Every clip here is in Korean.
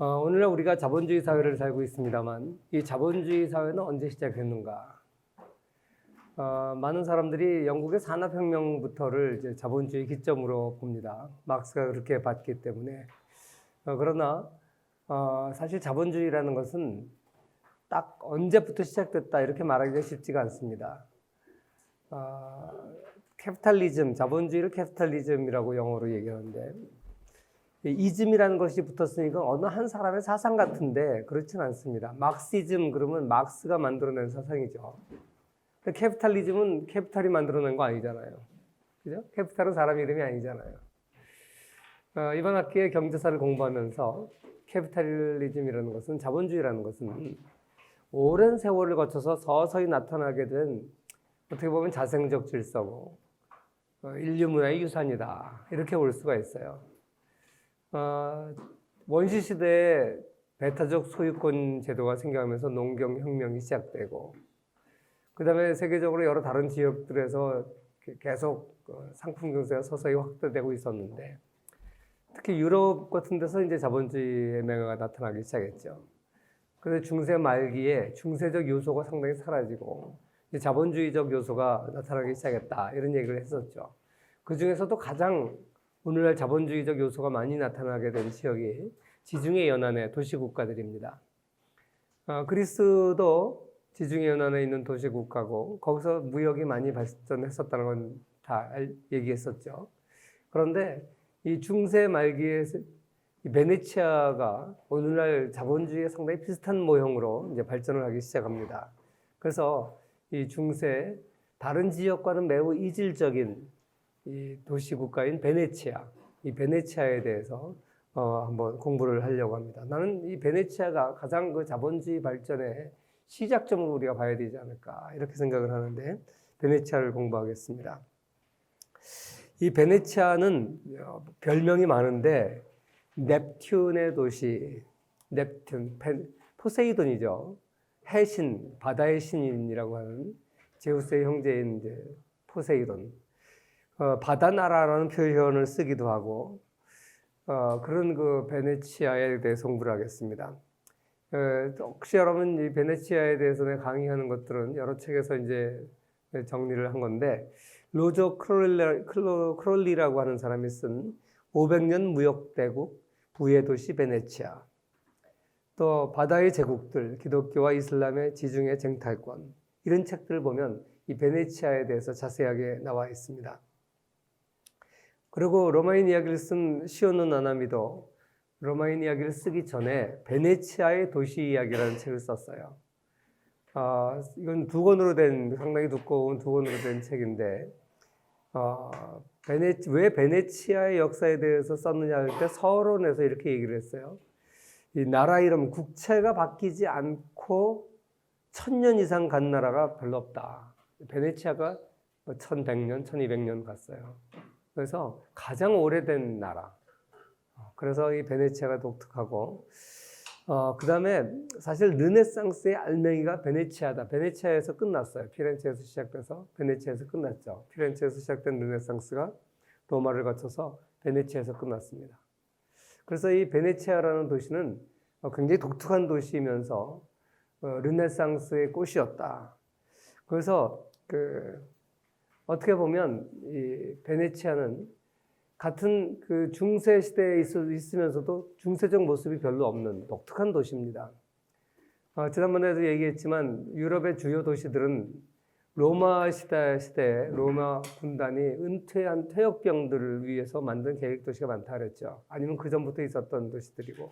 오늘날 우리가 자본주의 사회를 살고 있습니다만 이 자본주의 사회는 언제 시작했는가? 많은 사람들이 영국의 산업혁명부터를 이제 자본주의 기점으로 봅니다. 막스가 그렇게 봤기 때문에. 그러나 사실 자본주의라는 것은 딱 언제부터 시작됐다 이렇게 말하기가 쉽지가 않습니다. 캐피탈리즘, 자본주의를 캐피탈리즘이라고 영어로 얘기하는데 이즘이라는 것이 붙었으니까 어느 한 사람의 사상 같은데 그렇진 않습니다. 막시즘 그러면 막스가 만들어낸 사상이죠. 근데 캐피탈리즘은 캐피탈이 만들어낸 거 아니잖아요. 그죠? 캐피탈은 사람 이름이 아니잖아요. 이번 학기에 경제사를 공부하면서 캐피탈리즘이라는 것은, 자본주의라는 것은 오랜 세월을 거쳐서 서서히 나타나게 된 어떻게 보면 자생적 질서고 인류 문화의 유산이다 이렇게 볼 수가 있어요. 원시 시대에 배타적 소유권 제도가 생겨나면서 농경혁명이 시작되고 그 다음에 세계적으로 여러 다른 지역들에서 계속 상품 경제가 서서히 확대되고 있었는데 특히 유럽 같은 데서 이제 자본주의의 명예가 나타나기 시작했죠. 그래서 중세 말기에 중세적 요소가 상당히 사라지고 이제 자본주의적 요소가 나타나기 시작했다 이런 얘기를 했었죠. 그 중에서도 가장 오늘날 자본주의적 요소가 많이 나타나게 된 지역이 지중해 연안의 도시국가들입니다. 그리스도 지중해 연안에 있는 도시국가고 거기서 무역이 많이 발전했었다는 건 다 얘기했었죠. 그런데 이 중세 말기에 베네치아가 오늘날 자본주의에 상당히 비슷한 모형으로 이제 발전을 하기 시작합니다. 그래서 이 중세 다른 지역과는 매우 이질적인 이 도시국가인 베네치아, 이 베네치아에 대해서 한번 공부를 하려고 합니다. 나는 이 베네치아가 가장 그 자본주의 발전의 시작점으로 우리가 봐야 되지 않을까 이렇게 생각을 하는데 베네치아를 공부하겠습니다. 이 베네치아는 별명이 많은데 넵튠의 도시, 넵튠, 포세이돈이죠. 해신, 바다의 신인이라고 하는 제우스의 형제인 이제 포세이돈. 바다나라라는 표현을 쓰기도 하고 그런 그 베네치아에 대해서 공부를 하겠습니다. 혹시 여러분 이 베네치아에 대해서 강의하는 것들은 여러 책에서 이제 정리를 한 건데 로저 크롤리라고 하는 사람이 쓴 500년 무역대국 부의 도시 베네치아, 또 바다의 제국들, 기독교와 이슬람의 지중해 쟁탈권 이런 책들을 보면 이 베네치아에 대해서 자세하게 나와 있습니다. 그리고 로마인 이야기를 쓴 시오노 나나미도 로마인 이야기를 쓰기 전에 베네치아의 도시 이야기라는 책을 썼어요. 이건 두 권으로 된 상당히 두꺼운 두 권으로 된 책인데 왜 베네치아의 역사에 대해서 썼느냐 할 때 서론에서 이렇게 얘기를 했어요. 이 나라 이름 국채가 바뀌지 않고 1000년 이상 간 나라가 별로 없다. 베네치아가 1100년, 1200년 갔어요. 그래서 가장 오래된 나라. 그래서 이 베네치아가 독특하고 그 다음에 사실 르네상스의 알맹이가 베네치아다. 베네치아에서 끝났어요. 피렌체에서 시작돼서 베네치아에서 끝났죠. 피렌체에서 시작된 르네상스가 로마를 거쳐서 베네치아에서 끝났습니다. 그래서 이 베네치아라는 도시는 굉장히 독특한 도시이면서 르네상스의 꽃이었다. 그래서 어떻게 보면 이 베네치아는 같은 그 중세 시대에 있으면서도 중세적 모습이 별로 없는 독특한 도시입니다. 지난번에도 얘기했지만 유럽의 주요 도시들은 로마 시대에 로마 군단이 은퇴한 퇴역병들을 위해서 만든 계획 도시가 많다 그랬죠. 아니면 그 전부터 있었던 도시들이고.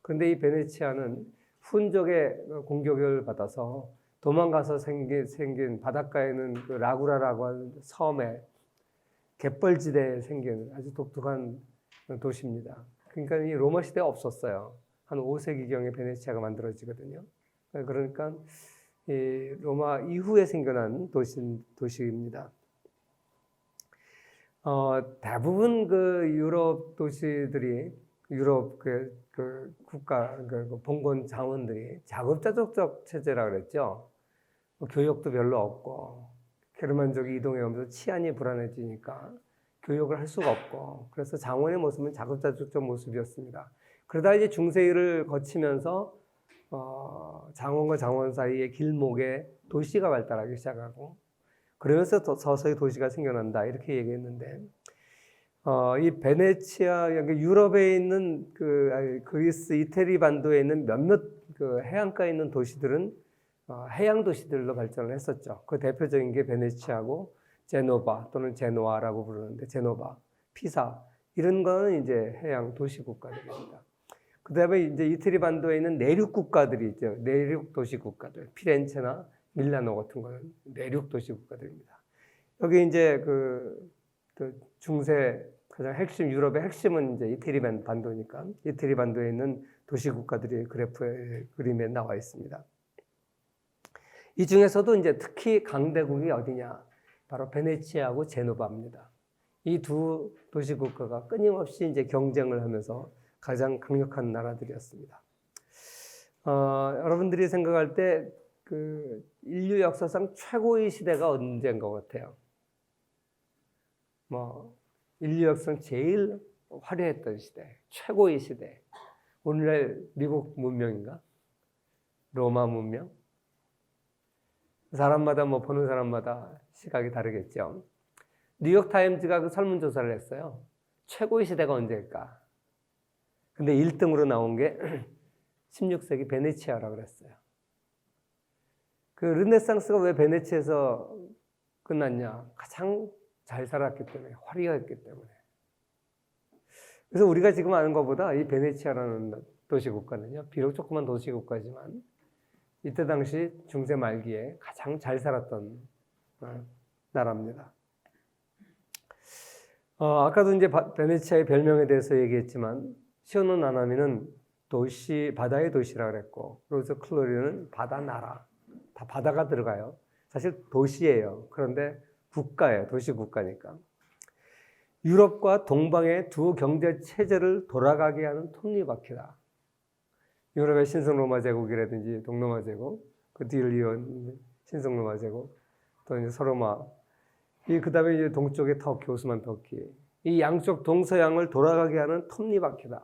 그런데 이 베네치아는 훈적의 공격을 받아서 도망가서 생긴 바닷가에는 그 라구라라고 하는 섬에 갯벌지대에 생긴 아주 독특한 도시입니다. 그러니까 이 로마 시대에 없었어요. 한 5세기경에 베네치아가 만들어지거든요. 그러니까 이 로마 이후에 생겨난 도시입니다. 대부분 그 유럽 도시들이 유럽 국가 봉건 자원들이 자급자족적 체제라 그랬죠. 교역도 별로 없고 게르만족이 이동해 오면서 치안이 불안해지니까 교역을 할 수가 없고 그래서 장원의 모습은 자급자족적 모습이었습니다. 그러다 이제 중세를 거치면서 장원과 장원 사이의 길목에 도시가 발달하기 시작하고 그러면서 서서히 도시가 생겨난다 이렇게 얘기했는데 이 베네치아 여기 유럽에 있는 그리스 이태리 반도에 있는 몇몇 그 해안가에 있는 도시들은 해양 도시들로 발전을 했었죠. 그 대표적인 게 베네치아고 제노바 또는 제노아라고 부르는데 제노바, 피사 이런 거는 이제 해양 도시 국가들입니다. 그다음에 이제 이태리 반도에 있는 내륙 국가들이 있죠. 내륙 도시 국가들, 피렌체나 밀라노 같은 거는 내륙 도시 국가들입니다. 여기 이제 그 중세 가장 핵심 유럽의 핵심은 이제 이태리 반도니까 이태리 반도에 있는 도시 국가들이 그래프의 그림에 나와 있습니다. 이 중에서도 이제 특히 강대국이 어디냐? 바로 베네치아하고 제노바입니다. 이 두 도시 국가가 끊임없이 이제 경쟁을 하면서 가장 강력한 나라들이었습니다. 여러분들이 생각할 때 그 인류 역사상 최고의 시대가 언제인 것 같아요? 인류 역사상 제일 화려했던 시대, 최고의 시대. 오늘날 미국 문명인가? 로마 문명? 사람마다 보는 사람마다 시각이 다르겠죠. 뉴욕 타임즈가 그 설문조사를 했어요. 최고의 시대가 언제일까? 근데 1등으로 나온 게 16세기 베네치아라고 그랬어요. 그 르네상스가 왜 베네치아에서 끝났냐? 가장 잘 살았기 때문에, 화려했기 때문에. 그래서 우리가 지금 아는 것보다 이 베네치아라는 도시국가는요, 비록 조그만 도시국가지만 이때 당시 중세 말기에 가장 잘 살았던 나라입니다. 아까도 이제 베네치아의 별명에 대해서 얘기했지만 시오노 나나미는 도시, 바다의 도시라 그랬고 로즈 클로리는 바다 나라, 다 바다가 들어가요. 사실 도시예요. 그런데 국가예요. 도시 국가니까. 유럽과 동방의 두 경제 체제를 돌아가게 하는 톱니바퀴다. 유럽의 신성로마 제국이라든지 동로마 제국, 그 뒤를 이은 신성로마 제국, 또 이제 서로마, 그 다음에 이제 동쪽의 터키, 오스만 터키, 이 양쪽 동서양을 돌아가게 하는 톱니바퀴다.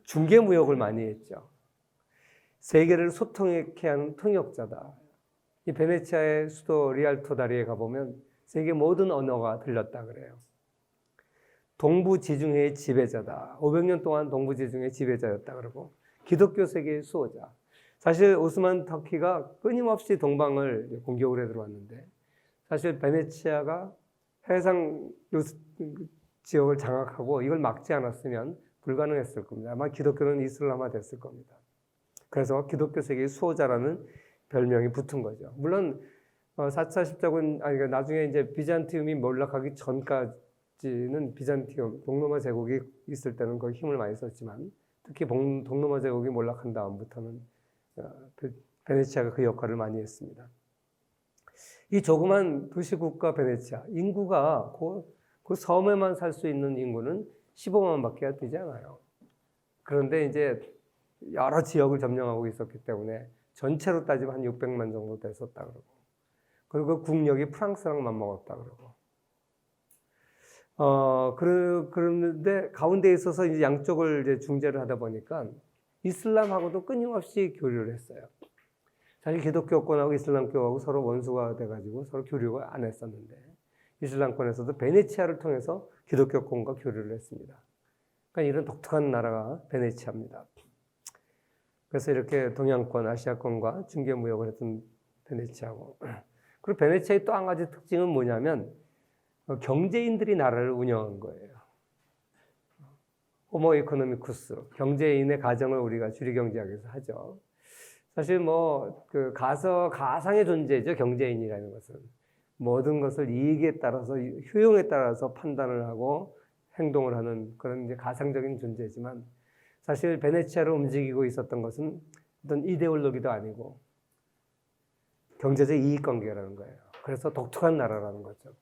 중개 무역을 많이 했죠. 세계를 소통케 하는 통역자다. 이 베네치아의 수도 리알토 다리에 가보면 세계 모든 언어가 들렸다 그래요. 동부지중해의 지배자다. 500년 동안 동부지중해 지배자였다 그러고 기독교 세계의 수호자. 사실 오스만 터키가 끊임없이 동방을 공격을 해 들어왔는데 사실 베네치아가 해상 지역을 장악하고 이걸 막지 않았으면 불가능했을 겁니다. 아마 기독교는 이슬람화 됐을 겁니다. 그래서 기독교 세계의 수호자라는 별명이 붙은 거죠. 물론 4차 십자군 나중에 이제 비잔티움이 몰락하기 전까지는 비잔티움, 동로마 제국이 있을 때는 거의 힘을 많이 썼지만 특히 동로마 제국이 몰락한 다음부터는 베네치아가 그 역할을 많이 했습니다. 이 조그만 도시국가 베네치아, 인구가 그 섬에만 살 수 있는 인구는 15만밖에 되지 않아요. 그런데 이제 여러 지역을 점령하고 있었기 때문에 전체로 따지면 한 600만 정도 됐었다 그러고 그리고 국력이 프랑스랑 맞먹었다 그러고 그런데 가운데 있어서 이제 양쪽을 이제 중재를 하다 보니까 이슬람하고도 끊임없이 교류를 했어요. 사실 기독교권하고 이슬람교하고 서로 원수가 돼가지고 서로 교류를 안 했었는데 이슬람권에서도 베네치아를 통해서 기독교권과 교류를 했습니다. 그러니까 이런 독특한 나라가 베네치아입니다. 그래서 이렇게 동양권, 아시아권과 중개무역을 했던 베네치아고 그리고 베네치아의 또 한 가지 특징은 뭐냐면 경제인들이 나라를 운영한 거예요. 호모 이코노미쿠스, 경제인의 가정을 우리가 주류경제학에서 하죠. 사실 그 가상의 존재죠. 경제인이라는 것은 모든 것을 이익에 따라서 효용에 따라서 판단을 하고 행동을 하는 그런 이제 가상적인 존재지만 사실 베네치아를 움직이고 있었던 것은 어떤 이데올로기도 아니고 경제적 이익관계라는 거예요. 그래서 독특한 나라라는 거죠.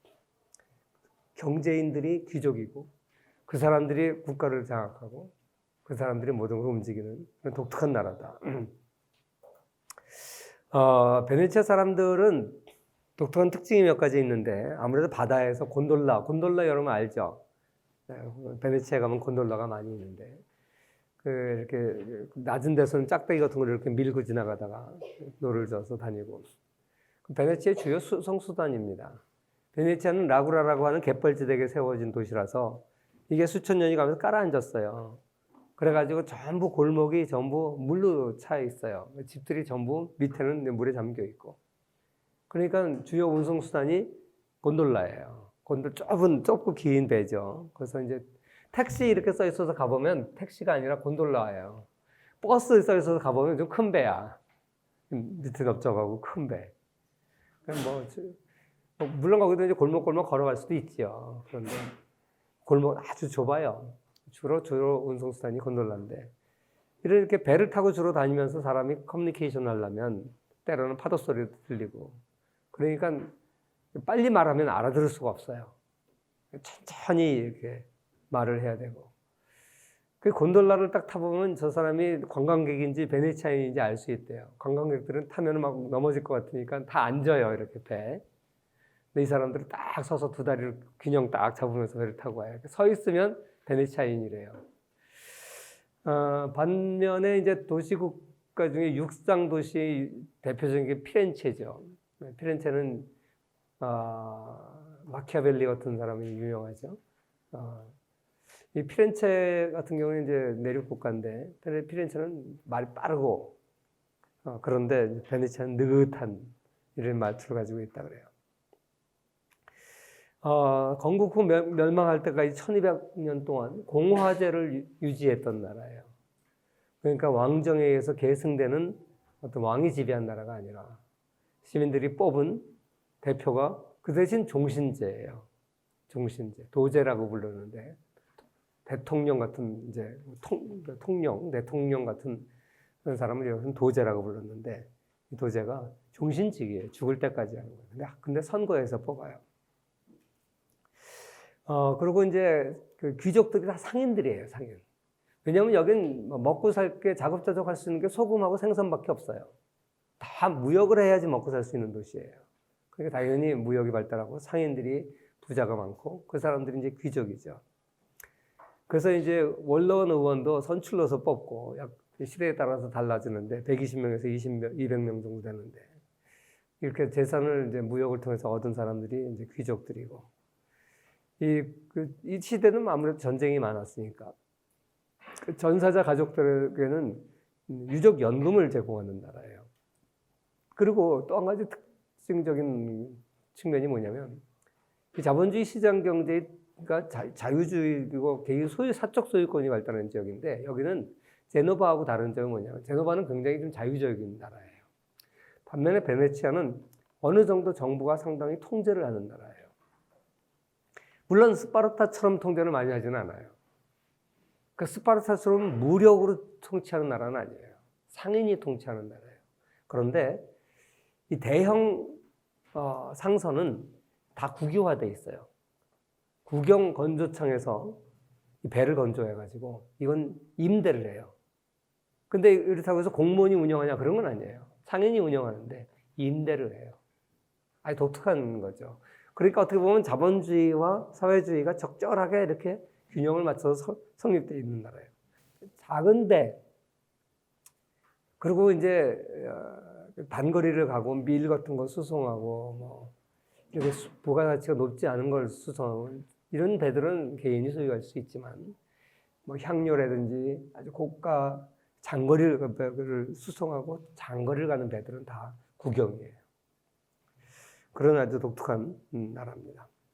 경제인들이 귀족이고 그 사람들이 국가를 장악하고 그 사람들이 모든 걸 움직이는 그런 독특한 나라다. 베네치아 사람들은 독특한 특징이 몇 가지 있는데 아무래도 바다에서 곤돌라 여러분 알죠? 베네치아에 가면 곤돌라가 많이 있는데 이렇게 낮은 데서는 짝대기 같은 걸 이렇게 밀고 지나가다가 노를 져서 다니고. 베네치아의 주요 성수단입니다. 베네치아는 라구라라고 하는 갯벌지대에 세워진 도시라서 이게 수천 년이 가면서 깔아앉았어요. 그래가지고 전부 골목이 전부 물로 차 있어요. 집들이 전부 밑에는 물에 잠겨 있고. 그러니까 주요 운송수단이 곤돌라예요. 좁고 긴 배죠. 그래서 이제 택시 이렇게 써 있어서 가보면 택시가 아니라 곤돌라예요. 버스 써 있어서 가보면 좀 큰 배야. 밑에 넓적하고 큰 배. 물론 거기도 이제 골목골목 걸어갈 수도 있죠. 그런데 골목 아주 좁아요. 주로 운송수단이 곤돌라인데. 이렇게 배를 타고 주로 다니면서 사람이 커뮤니케이션 하려면 때로는 파도 소리도 들리고. 그러니까 빨리 말하면 알아들을 수가 없어요. 천천히 이렇게 말을 해야 되고. 그 곤돌라를 딱 타보면 저 사람이 관광객인지 베네치아인인지 알 수 있대요. 관광객들은 타면 막 넘어질 것 같으니까 다 앉아요, 이렇게 배. 근데 이 사람들은 딱 서서 두 다리를 균형 딱 잡으면서 배를 타고 와요. 서 있으면 베네치아인이래요. 반면에 이제 도시국가 중에 육상 도시 대표적인 게 피렌체죠. 피렌체는 마키아벨리 같은 사람이 유명하죠. 이 피렌체 같은 경우는 이제 내륙 국가인데 피렌체는 말이 빠르고 그런데 베네치아는 느긋한 이런 말투를 가지고 있다 그래요. 건국 후 멸망할 때까지 1200년 동안 공화제를 유지했던 나라예요. 그러니까 왕정에 의해서 계승되는 어떤 왕이 지배한 나라가 아니라 시민들이 뽑은 대표가 그 대신 종신제예요. 종신제, 도제라고 부르는데 대통령 같은 이제 대통령 같은 그런 사람을 여기서는 도제라고 불렀는데 이 도제가 종신직이에요. 죽을 때까지 하는 거예요. 근데 선거에서 뽑아요. 그리고 이제 그 귀족들이 다 상인들이에요, 상인. 왜냐하면 여긴 먹고 살 게 자급자족할 수 있는 게 소금하고 생선밖에 없어요. 다 무역을 해야지 먹고 살 수 있는 도시예요. 그러니까 당연히 무역이 발달하고 상인들이 부자가 많고 그 사람들이 이제 귀족이죠. 그래서 이제 원로원 의원도 선출로서 뽑고 시대에 따라서 달라지는데 120명에서 200명 정도 되는데 이렇게 재산을 이제 무역을 통해서 얻은 사람들이 이제 귀족들이고 이 시대는 아무래도 전쟁이 많았으니까 그 전사자 가족들에게는 유족 연금을 제공하는 나라예요. 그리고 또 한 가지 특징적인 측면이 뭐냐면 이 자본주의 시장 경제가 자유주의이고 개인 소유 사적 소유권이 발달한 지역인데 여기는 제노바하고 다른 점은 뭐냐면 제노바는 굉장히 좀 자유적인 나라예요. 반면에 베네치아는 어느 정도 정부가 상당히 통제를 하는 나라예요. 물론 스파르타처럼 통제를 많이 하지는 않아요. 그 스파르타처럼 무력으로 통치하는 나라는 아니에요. 상인이 통치하는 나라예요. 그런데 이 대형 상선은 다 국유화되어 있어요. 국영 건조창에서 배를 건조해가지고 이건 임대를 해요. 근데 이렇다고 해서 공무원이 운영하냐 그런 건 아니에요. 상인이 운영하는데 임대를 해요. 아주 독특한 거죠. 그러니까 어떻게 보면 자본주의와 사회주의가 적절하게 이렇게 균형을 맞춰서 성립되어 있는 나라예요. 작은데 그리고 이제 단거리를 가고 밀 같은 거 수송하고 뭐 이렇게 부가가치가 높지 않은 걸 수송하고 이런 배들은 개인이 소유할 수 있지만 뭐 향료라든지 아주 고가 장거리를 수송하고 장거리를 가는 배들은 다 국영이에요. 그런 아주 독특한 나라입니다.